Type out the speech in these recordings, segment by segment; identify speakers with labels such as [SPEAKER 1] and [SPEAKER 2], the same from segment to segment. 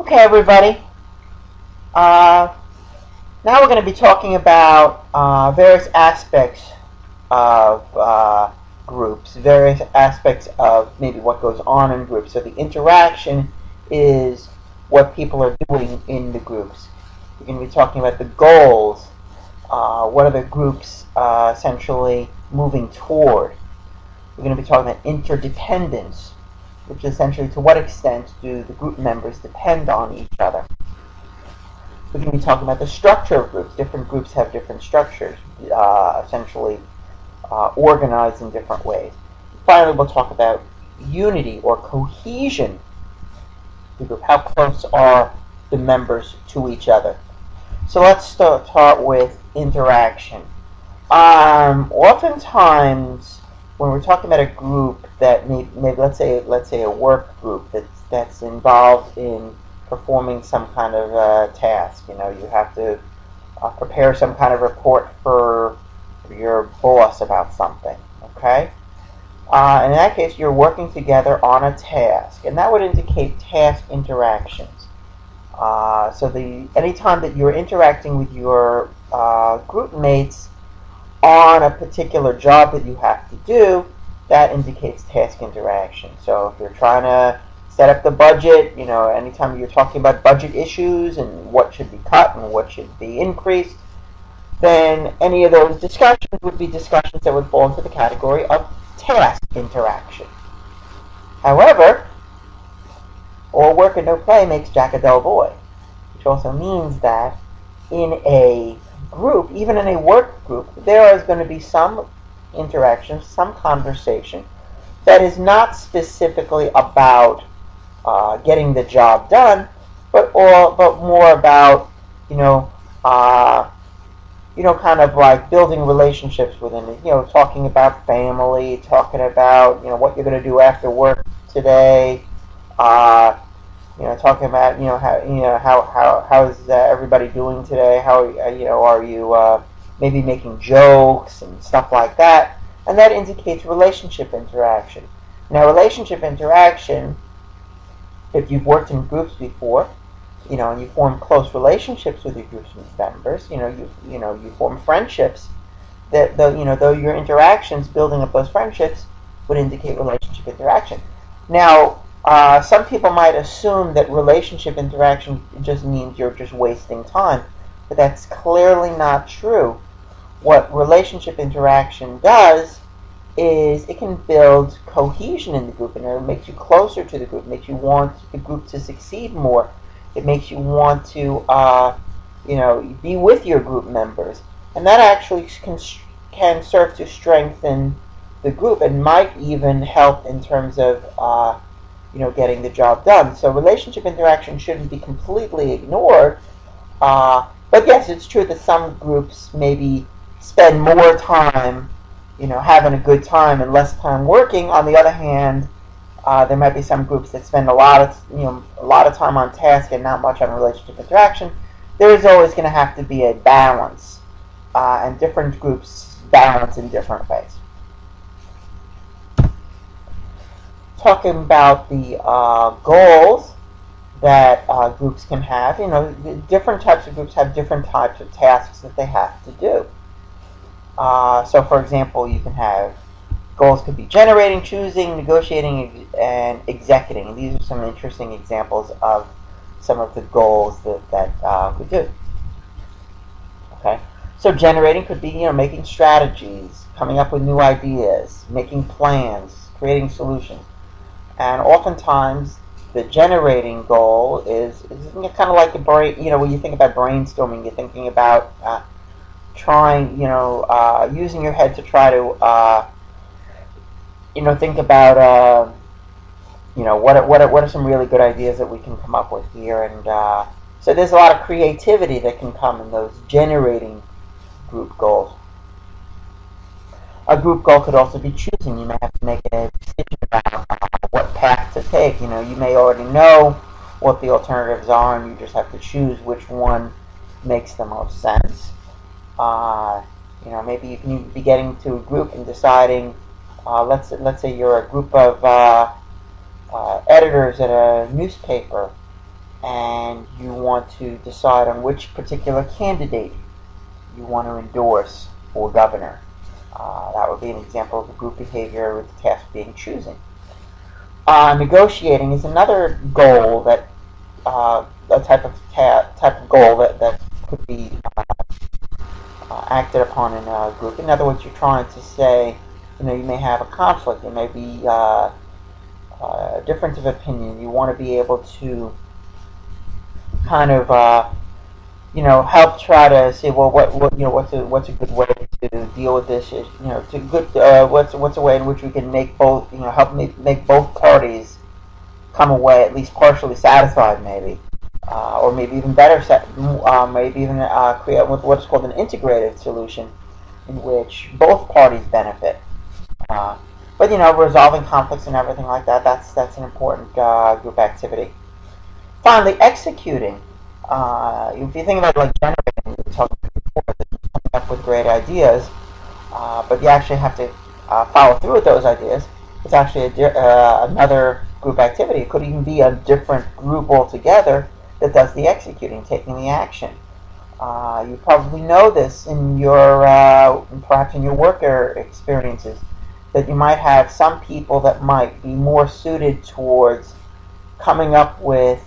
[SPEAKER 1] Okay, everybody. Now we're going to be talking about various aspects of groups, various aspects of maybe what goes on in groups. So the interaction is what people are doing in the groups. We're going to be talking about the goals. What are the groups essentially moving toward? We're going to be talking about interdependence, which is essentially to what extent do the group members depend on each other. We're going to be talking about the structure of groups. Different groups have different structures, essentially organized in different ways. Finally, we'll talk about unity or cohesion. The group. How close are the members to each other? So let's start with interaction. Oftentimes, when we're talking about a group that maybe let's say a work group that's involved in performing some kind of task. You have to prepare some kind of report for your boss about something. Okay. In that case, you're working together on a task, and that would indicate task interactions. So anytime that you're interacting with your group mates on a particular job that you have to do, that indicates task interaction. So if you're trying to set up the budget, anytime you're talking about budget issues and what should be cut and what should be increased, then any of those discussions would be discussions that would fall into the category of task interaction. However, all work and no play makes Jack a dull boy, which also means that in a group, even in a work group, there is going to be some interaction, some conversation that is not specifically about getting the job done, but more about kind of like building relationships within it. Talking about family, talking about what you're going to do after work today. Talking about how is everybody doing today? How are you maybe making jokes and stuff like that, and that indicates relationship interaction. Now, relationship interaction, if you've worked in groups before, and you form close relationships with your group's members, you form friendships. That though your interactions, building up those friendships, would indicate relationship interaction. Now, some people might assume that relationship interaction just means you're just wasting time, but that's clearly not true. What relationship interaction does is it can build cohesion in the group, and it makes you closer to the group, makes you want the group to succeed more. It makes you want to, be with your group members, and that actually can serve to strengthen the group, and might even help in terms of, getting the job done. So relationship interaction shouldn't be completely ignored. But yes, it's true that some groups maybe spend more time, having a good time and less time working. On the other hand, there might be some groups that spend a lot of time on task and not much on relationship interaction. There is always going to have to be a balance, and different groups balance in different ways. Talking about the goals that groups can have, different types of groups have different types of tasks that they have to do. So, for example, you can have goals could be generating, choosing, negotiating, and executing. And these are some interesting examples of some of the goals that we do. Okay, so generating could be making strategies, coming up with new ideas, making plans, creating solutions. And oftentimes, the generating goal is kind of like a brain. When you think about brainstorming, you're thinking about trying, using your head to try to, think about, what are some really good ideas that we can come up with here, and so there's a lot of creativity that can come in those generating group goals. A group goal could also be choosing. You may have to make a decision about what path to take. You may already know what the alternatives are, and you just have to choose which one makes the most sense. Maybe you can be getting to a group and deciding. Let's say you're a group of editors at a newspaper, and you want to decide on which particular candidate you want to endorse for governor. That would be an example of the group behavior with the task being choosing. Negotiating is another goal that a type of goal that could be acted upon in a group. In other words, you're trying to say, you may have a conflict, there may be a difference of opinion. You want to be able to kind of help try to say, well, what's a good way to deal with this? What's a way in which we can make both, help make both parties come away at least partially satisfied, maybe, or maybe even better, maybe even create what's called an integrated solution, in which both parties benefit. But resolving conflicts and everything like that's an important group activity. Finally, executing. If you think about like generating, we were talking before, coming up with great ideas, but you actually have to follow through with those ideas. It's actually another group activity. It could even be a different group altogether that does the executing, taking the action. You probably know this in your, perhaps in your worker experiences, that you might have some people that might be more suited towards coming up with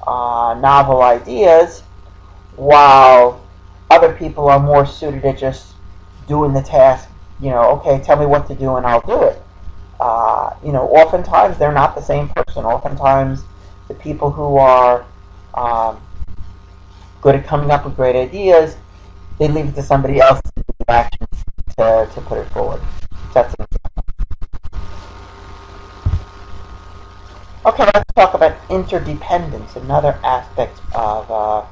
[SPEAKER 1] novel ideas, while other people are more suited at just doing the task. Okay, tell me what to do and I'll do it. Oftentimes they're not the same person. Oftentimes the people who are good at coming up with great ideas, they leave it to somebody else to do the action to put it forward. So that's an example. Okay, let's talk about interdependence, another aspect of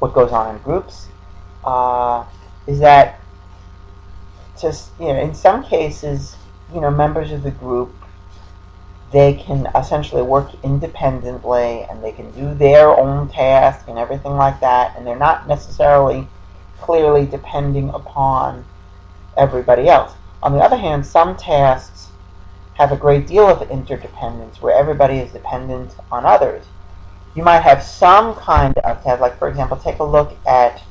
[SPEAKER 1] what goes on in groups. Is that just, in some cases, members of the group, they can essentially work independently and they can do their own task and everything like that, and they're not necessarily clearly depending upon everybody else. On the other hand, some tasks have a great deal of interdependence where everybody is dependent on others. You might have some kind of task, like for example, take a look at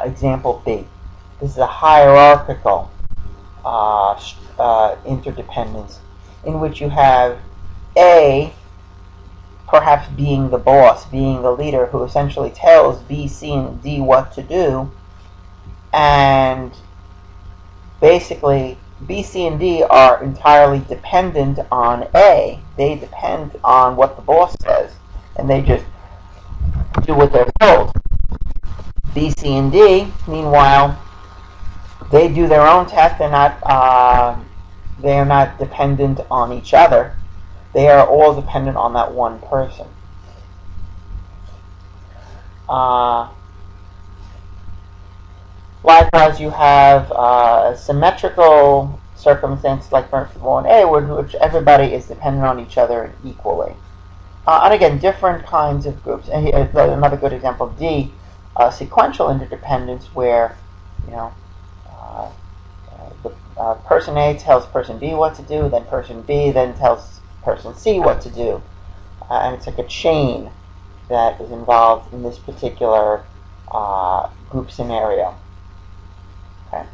[SPEAKER 1] example B. This is a hierarchical interdependence in which you have A perhaps being the boss, being the leader, who essentially tells B, C, and D what to do, and basically B, C, and D are entirely dependent on A. They depend on what the boss says, and they just do what they're told. B, C, and D, meanwhile, they do their own task. They are not dependent on each other. They are all dependent on that one person. Likewise, you have a symmetrical circumstance, like for example in A, which everybody is dependent on each other equally. And again, different kinds of groups. And another good example, D, sequential interdependence, where person A tells person B what to do, then person B then tells person C what to do, and it's like a chain that is involved in this particular group scenario. Okay.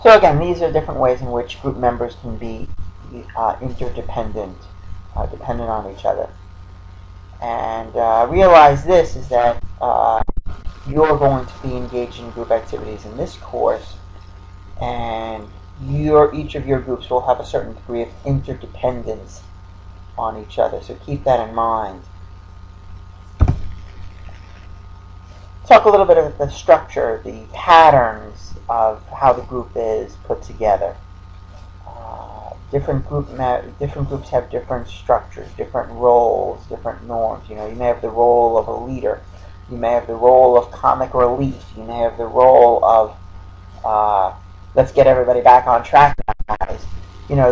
[SPEAKER 1] So again, these are different ways in which group members can be interdependent, dependent on each other. And realize this is that you're going to be engaged in group activities in this course, and each of your groups will have a certain degree of interdependence on each other. So keep that in mind. Talk a little bit about the structure, the patterns of how the group is put together. Different groups have different structures, different roles, different norms. You may have the role of a leader. You may have the role of comic relief. You may have the role of let's get everybody back on track now, guys.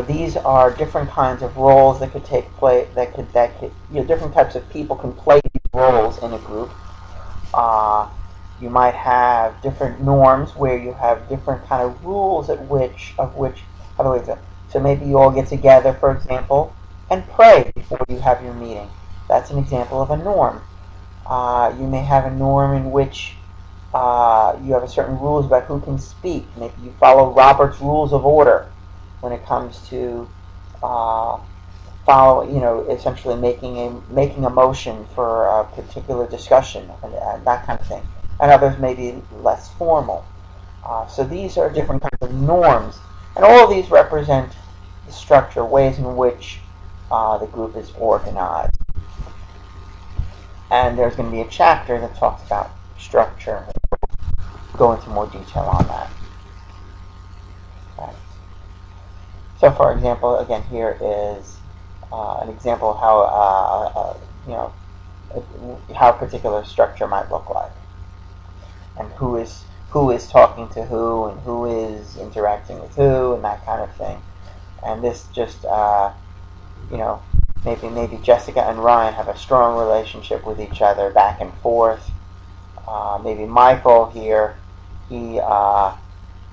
[SPEAKER 1] These are different kinds of roles that could take place. Different types of people can play these roles in a group. You might have different norms where you have different kind of rules how do we do? So maybe you all get together, for example, and pray before you have your meeting. That's an example of a norm. You may have a norm in which you have a certain rules about who can speak. Maybe you follow Robert's Rules of Order when it comes to essentially making a motion for a particular discussion and that kind of thing. And others may be less formal. So these are different kinds of norms, and all of these represent the structure, ways in which the group is organized. And there's going to be a chapter that talks about structure. We'll go into more detail on that. Okay. So, for example, again, here is an example of how how a particular structure might look like, and who is talking to who, and who is interacting with who, and that kind of thing. And this just maybe Jessica and Ryan have a strong relationship with each other, back and forth. Maybe Michael here, he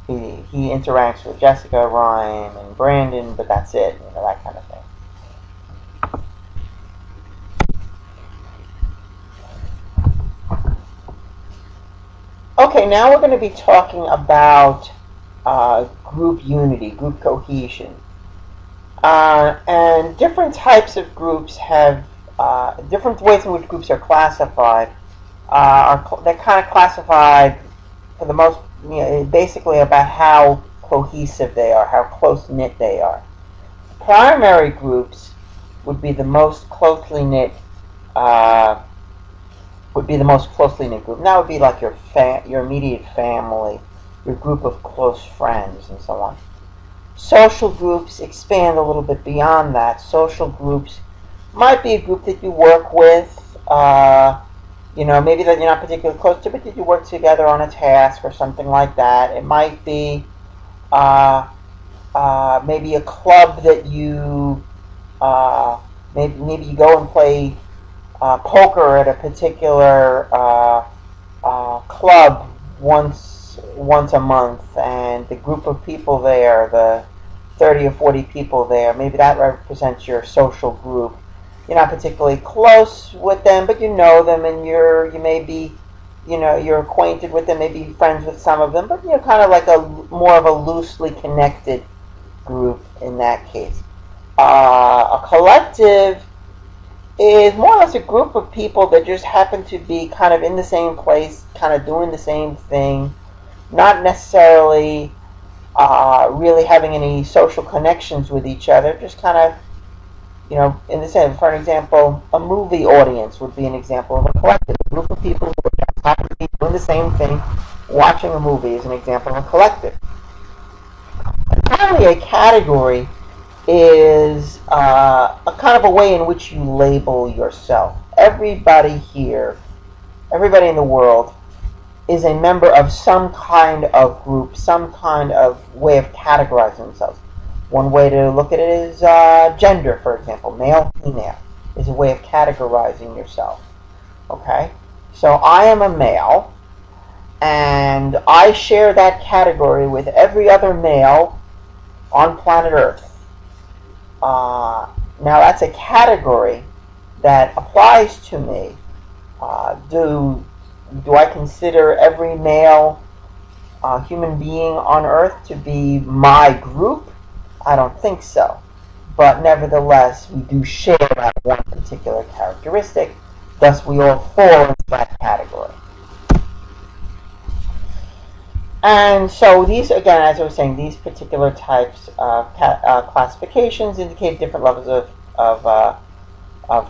[SPEAKER 1] interacts with Jessica, Ryan, and Brandon, but that's it. That kind of thing. Okay, now we're going to be talking about group unity, group cohesion. And different types of groups have different ways in which groups are classified. They're kind of classified for the most, basically about how cohesive they are, how close-knit they are. Primary groups would be the most closely knit. Group. And that would be like your immediate family, your group of close friends, and so on. Social groups expand a little bit beyond that. Social groups might be a group that you work with, maybe that you're not particularly close to, but that you work together on a task or something like that. It might be maybe a club that you maybe you go and play poker at a particular club once a month, and the group of people there, the 30 or 40 people there, maybe that represents your social group. You're not particularly close with them, but you know them, and you're acquainted with them, maybe friends with some of them, but you're kind of like more of a loosely connected group in that case. A collective is more or less a group of people that just happen to be kind of in the same place, kind of doing the same thing, not necessarily really having any social connections with each other, just kind of, in the sense, for an example, a movie audience would be an example of a collective. A group of people who just happen to be doing the same thing, watching a movie is an example of a collective. And finally, a category is a kind of a way in which you label yourself. Everybody here, everybody in the world, is a member of some kind of group, some kind of way of categorizing themselves. One way to look at it is gender, for example. Male, female is a way of categorizing yourself. Okay? So I am a male, and I share that category with every other male on planet Earth. Now that's a category that applies to me. Do I consider every male human being on Earth to be my group? I don't think so. But nevertheless, we do share that one particular characteristic. Thus, we all fall into that category. And so these, again, as I was saying, these particular types of classifications indicate different levels of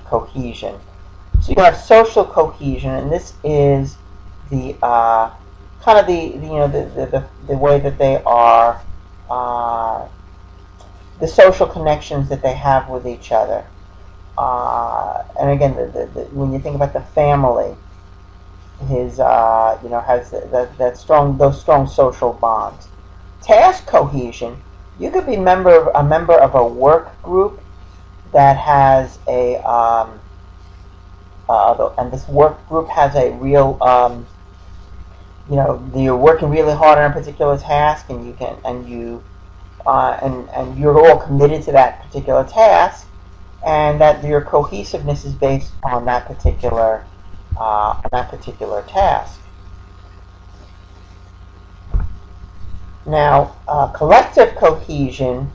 [SPEAKER 1] cohesion. So you have social cohesion, and this is the kind of the way that they are, the social connections that they have with each other. And again, when you think about the family, has those strong social bonds. Task cohesion, you could be a member of a work group that has and this work group has a real, you're working really hard on a particular task, and you're all committed to that particular task, and that your cohesiveness is based on that particular task. Now, collective cohesion,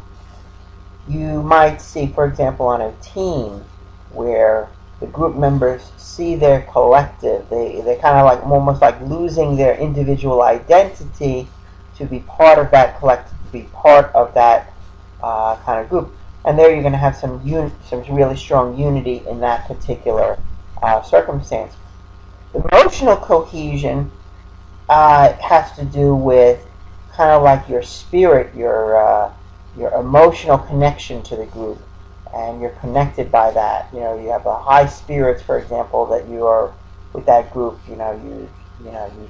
[SPEAKER 1] you might see, for example, on a team where the group members see their collective. They kind of like almost like losing their individual identity to be part of that collective, to be part of that kind of group. And there you're going to have some really strong unity in that particular circumstance. Emotional cohesion has to do with kind of like your spirit, your emotional connection to the group, and you're connected by that. You know, you have a high spirits, for example, that you are with that group. You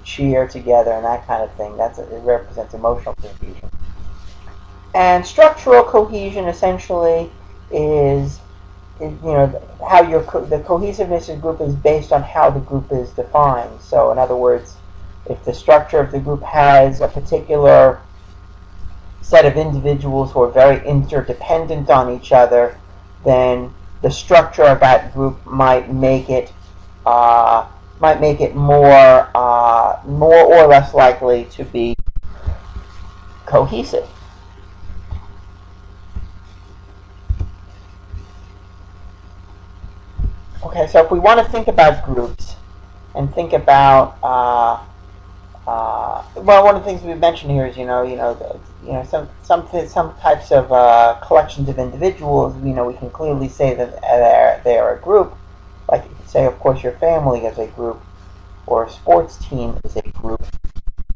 [SPEAKER 1] cheer together and that kind of thing. It represents emotional cohesion. And structural cohesion essentially is how the cohesiveness of the group is based on how the group is defined. So, in other words, if the structure of the group has a particular set of individuals who are very interdependent on each other, then the structure of that group might make it more or less likely to be cohesive. Okay, so if we want to think about groups and think about well, one of the things we've mentioned here is some types of collections of individuals. We can clearly say that they are a group. Like you could say, of course, your family is a group, or a sports team is a group.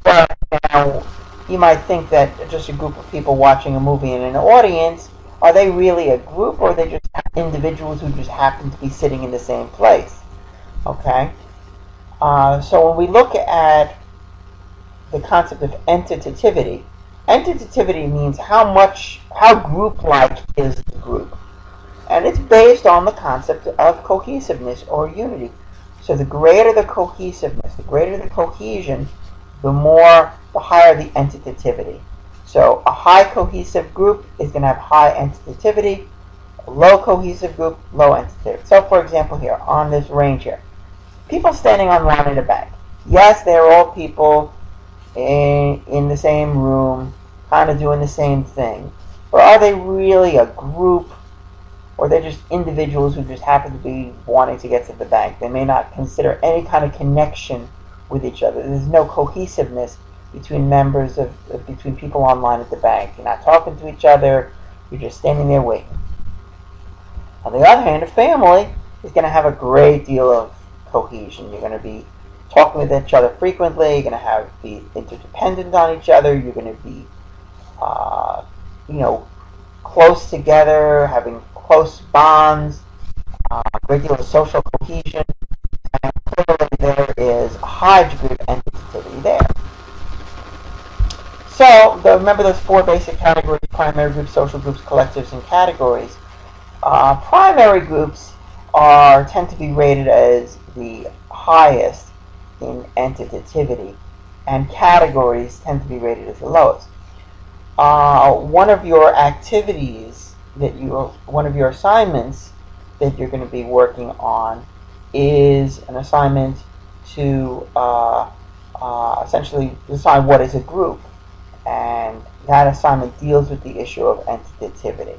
[SPEAKER 1] But now you might think that just a group of people watching a movie in an audience, are they really a group, or are they just individuals who just happen to be sitting in the same place? Okay. So when we look at the concept of entitativity means how group-like is the group. And it's based on the concept of cohesiveness or unity. So the greater the cohesiveness, the greater the cohesion, the higher the entitativity. So a high cohesive group is going to have high entitativity. A low cohesive group, low entitativity. So for example here, on this range here, people standing on line in a bank. Yes, they're all people in the same room, kind of doing the same thing. But are they really a group, or are they just individuals who just happen to be wanting to get to the bank? They may not consider any kind of connection with each other. There's no cohesiveness between between people online at the bank. You're not talking to each other. You're just standing there waiting. On the other hand, a family is going to have a great deal of cohesion. You're going to be talking with each other frequently. You're going to be interdependent on each other. You're going to be, close together, having close bonds, a great deal of social cohesion, and clearly there is a high degree of entitativity there. So, remember those four basic categories: primary groups, social groups, collectives, and categories. Primary groups tend to be rated as the highest in entitativity, and categories tend to be rated as the lowest. One of your activities one of your assignments that you're going to be working on is an assignment to essentially decide what is a group, and that assignment deals with the issue of entitativity.